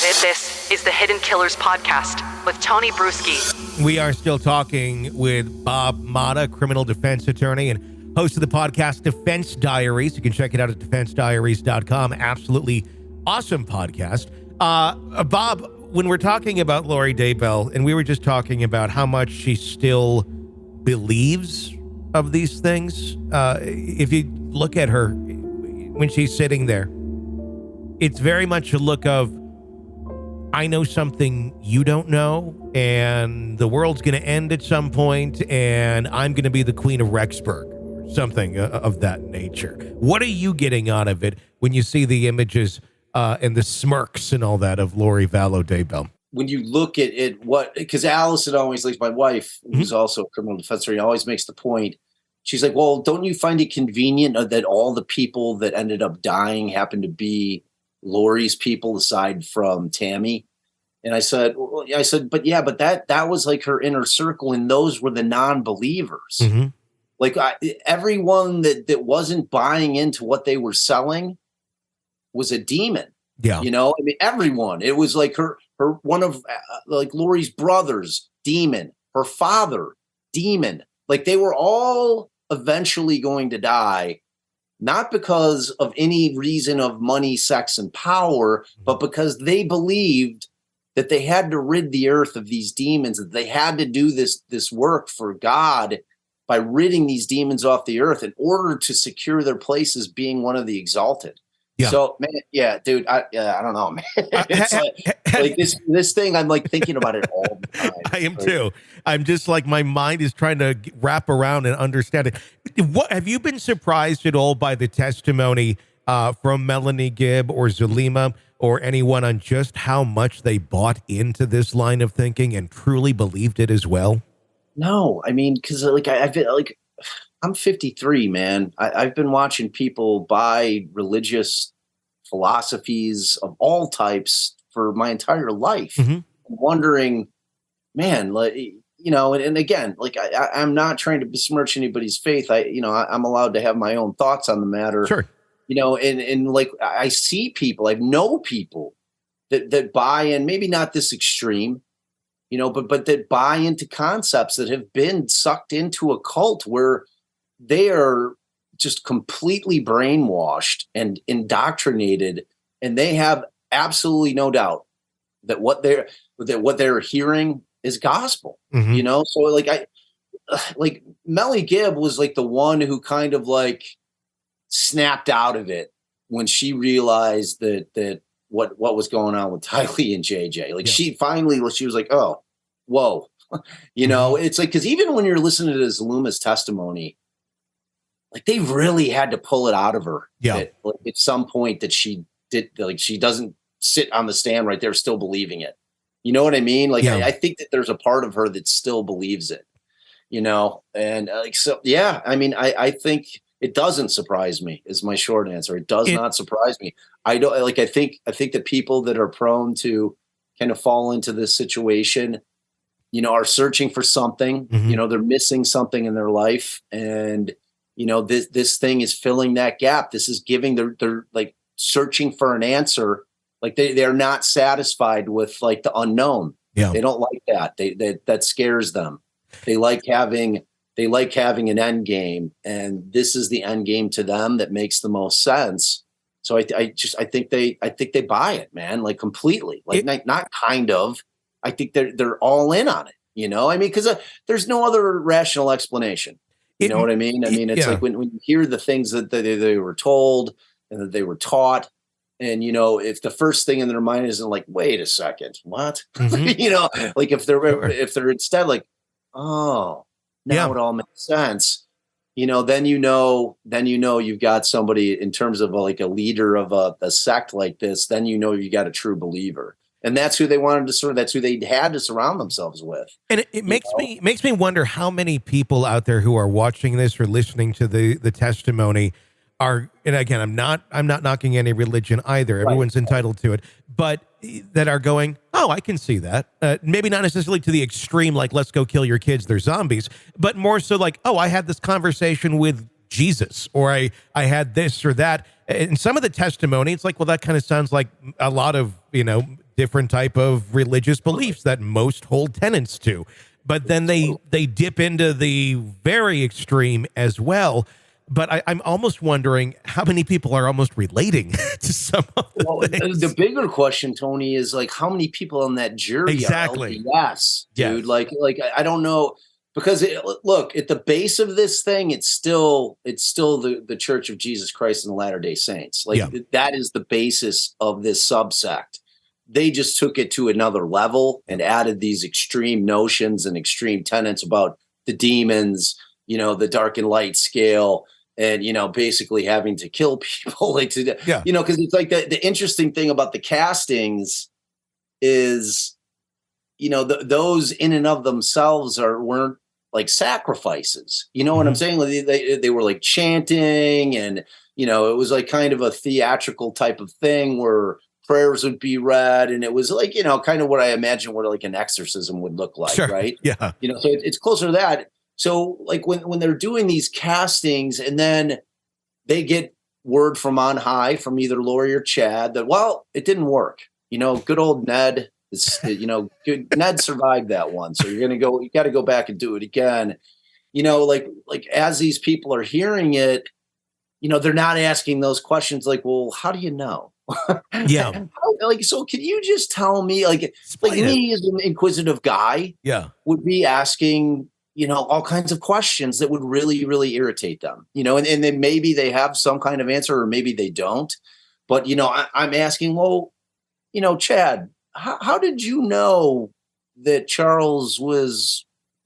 This is the Hidden Killers Podcast with Tony Bruschi. We are still talking with Bob Motta, criminal defense attorney and host of the podcast Defense Diaries. You can check it out at defensediaries.com. Absolutely awesome podcast. Bob, when we're talking about Lori Daybell, and we were just talking about how much she still believes of these things, if you look at her when she's sitting there, it's very much a look of, I know something you don't know, and the world's going to end at some point, and I'm going to be the Queen of Rexburg, or something of that nature. What are you getting out of it when you see the images and the smirks and all that of Lori Vallow Daybell? When you look at it, because Allison always, like my wife, who's also a criminal defense attorney, always makes the point. She's like, well, don't you find it convenient that all the people that ended up dying happen to be Lori's people aside from Tammy? And I said, but that was like her inner circle, and those were the non-believers. Mm-hmm. Like everyone that wasn't buying into what they were selling was a demon. Yeah, I mean, everyone. It was like her one of like Lori's brothers, demon. Her father, demon. Like they were all eventually going to die. Not because of any reason of money, sex, and power, but because they believed that they had to rid the earth of these demons, that they had to do this work for God by ridding these demons off the earth in order to secure their place as being one of the exalted. Yeah. So, man, yeah, dude, I don't know, man. It's like this thing, I'm like thinking about it all the time. I am too. I'm just like, my mind is trying to wrap around and understand it. What have you been surprised at all by the testimony from Melanie Gibb or Zulema or anyone on just how much they bought into this line of thinking and truly believed it as well? No, I mean, because like I've been like, I'm 53, man. I've been watching people buy religious philosophies of all types for my entire life, wondering, man, like, and again, like I'm not trying to besmirch anybody's faith. I'm allowed to have my own thoughts on the matter. Sure. And like I see people, I know people that buy in, maybe not this extreme, but that buy into concepts that have been sucked into a cult where they are just completely brainwashed and indoctrinated, and they have absolutely no doubt that what they're hearing is gospel. So like Melly Gibb was like the one who kind of like snapped out of it when she realized that what was going on with Tylee and JJ. Like she was like, oh, whoa. It's like, because even when you're listening to Zuluma's testimony, like they really had to pull it out of her. Yeah. At some point that she did, like she doesn't sit on the stand right there still believing it. You know what I mean? Like I think that there's a part of her that still believes it, and like, so, yeah, I mean, I think it doesn't surprise me is my short answer. It does not surprise me. I don't like, I think that people that are prone to kind of fall into this situation, are searching for something, they're missing something in their life. And, this thing is filling that gap. This is giving they're like searching for an answer. Like they're not satisfied with like the unknown. Yeah. They don't like that. That scares them. They like having an end game, and this is the end game to them that makes the most sense. So I think they buy it, man, like completely, like not kind of. I think they're all in on it. I mean, because there's no other rational explanation. You know what I mean? I mean, it's like when you hear the things that they were told and that they were taught, and if the first thing in their mind isn't like, wait a second, what? Like if they're instead like, oh, now it all makes sense. Then you've got somebody in terms of like a leader of a sect like this. Then you got a true believer. And that's who they wanted to that's who they had to surround themselves with. And it makes me wonder how many people out there who are watching this or listening to the testimony are, and again, I'm not knocking any religion either. Everyone's entitled to it, but that are going, oh, I can see that. Maybe not necessarily to the extreme, like let's go kill your kids, they're zombies, but more so like, oh, I had this conversation with Jesus, or I had this or that. And some of the testimony, it's like, well, that kind of sounds like a lot of, different type of religious beliefs that most hold tenets to. But then they dip into the very extreme as well. But I'm almost wondering how many people are almost relating to some of the things. The bigger question, Tony, is like how many people on that jury Exactly. are LDS, dude? Yes. Like I don't know, because look, at the base of this thing, it's still the Church of Jesus Christ and the Latter-day Saints. Like that is the basis of this subsect. They just took it to another level and added these extreme notions and extreme tenets about the demons, the dark and light scale, and, basically having to kill people, because it's like the interesting thing about the castings is, those in and of themselves weren't like sacrifices. You know what I'm saying? They were like chanting, and, it was like kind of a theatrical type of thing where prayers would be read, and it was like, kind of what I imagine what like an exorcism would look like, right? Yeah. So it's closer to that. So like when they're doing these castings and then they get word from on high from either Lori or Chad that, well, it didn't work. Good old Ned is, Ned survived that one. So you got to go back and do it again. Like as these people are hearing it, they're not asking those questions like, well, how do you know? Yeah. So can you just tell me, like me as an inquisitive guy would be asking, all kinds of questions that would really, really irritate them, and then maybe they have some kind of answer or maybe they don't. But, I'm asking, well, Chad, how did you know that Charles was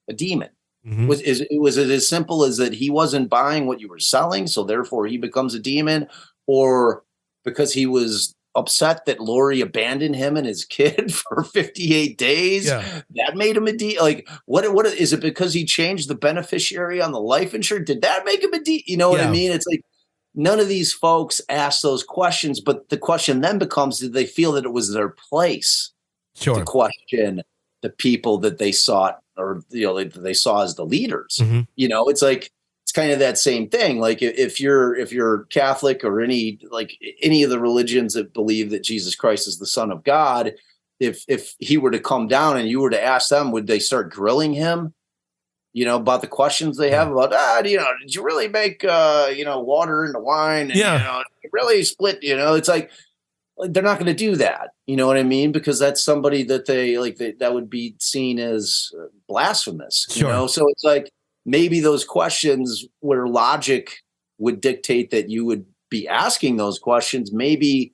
a demon? Mm-hmm. Was it as simple as that he wasn't buying what you were selling, so therefore he becomes a demon? Or because he was upset that Lori abandoned him and his kid for 58 days. That made him a demon. Like, what is it because he changed the beneficiary on the life insurance? Did that make him a demon? You know what I mean? It's like none of these folks ask those questions, but the question then becomes, did they feel that it was their place to question the people that they sought or, that they saw as the leaders? Mm-hmm. It's like, it's kind of that same thing. Like if you're Catholic or any of the religions that believe that Jesus Christ is the Son of God, if he were to come down and you were to ask them, would they start grilling him, about the questions they have about, did you really make, water into wine? And, you really split, it's like they're not going to do that. You know what I mean? Because that's somebody that that would be seen as blasphemous, So it's like, maybe those questions where logic would dictate that you would be asking those questions, maybe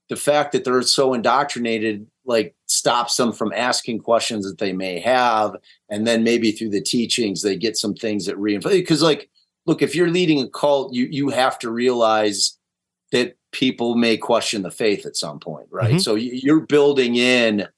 the fact that they're so indoctrinated, stops them from asking questions that they may have. And then maybe through the teachings, they get some things that reinforce. Because look, if you're leading a cult, you have to realize that people may question the faith at some point, right? Mm-hmm. So you're building in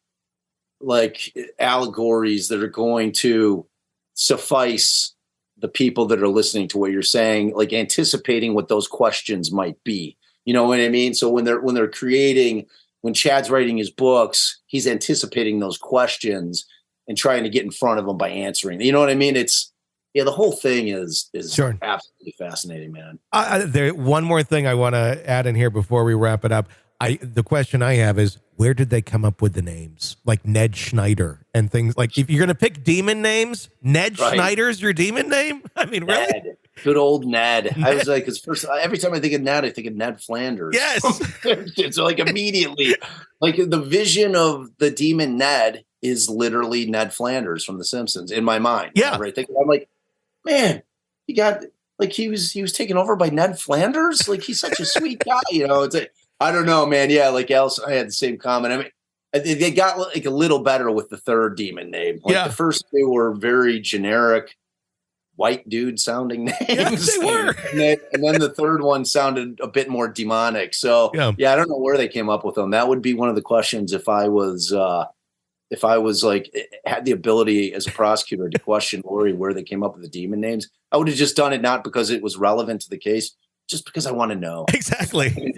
allegories that are going to suffice the people that are listening to what you're saying, anticipating what those questions might be. You know what I mean? So when they're creating, when Chad's writing his books, he's anticipating those questions and trying to get in front of them by answering. You know what I mean? It's the whole thing is absolutely fascinating, man. One more thing I want to add in here before we wrap it up. The question I have is, where did they come up with the names like Ned Schneider and things like? If you're going to pick demon names, Ned Schneider's your demon name? I mean, really? Ned. Good old Ned. I was like, every time I think of Ned, I think of Ned Flanders. Yes. So immediately, the vision of the demon Ned is literally Ned Flanders from The Simpsons in my mind. Yeah. Right. I'm like, man, he got he was taken over by Ned Flanders. He's such a sweet guy. It's like, I don't know, man. Yeah, Alice, I had the same comment. I mean, they got a little better with the third demon name. The first two were very generic, white dude sounding names. Yes, they were. and then the third one sounded a bit more demonic. So I don't know where they came up with them. That would be one of the questions if I was had the ability as a prosecutor to question Lori where they came up with the demon names. I would have just done it not because it was relevant to the case, just because I want to know. Exactly.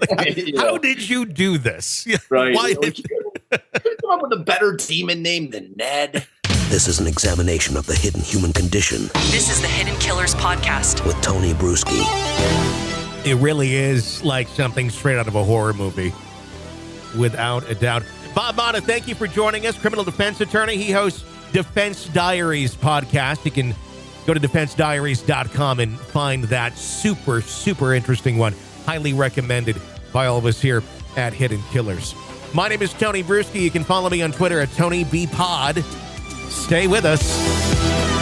How did you do this? Right. Why did you come up with a better demon name than Ned? This is an examination of the hidden human condition. This is the Hidden Killers Podcast with Tony Bruschi. It really is like something straight out of a horror movie. without a doubt. Bob Motta, thank you for joining us, criminal defense attorney. He hosts Defense Diaries podcast. You can go to defensediaries.com and find that super, super interesting one. Highly recommended by all of us here at Hidden Killers. My name is Tony Bruschi. You can follow me on Twitter at TonyBPod. Stay with us.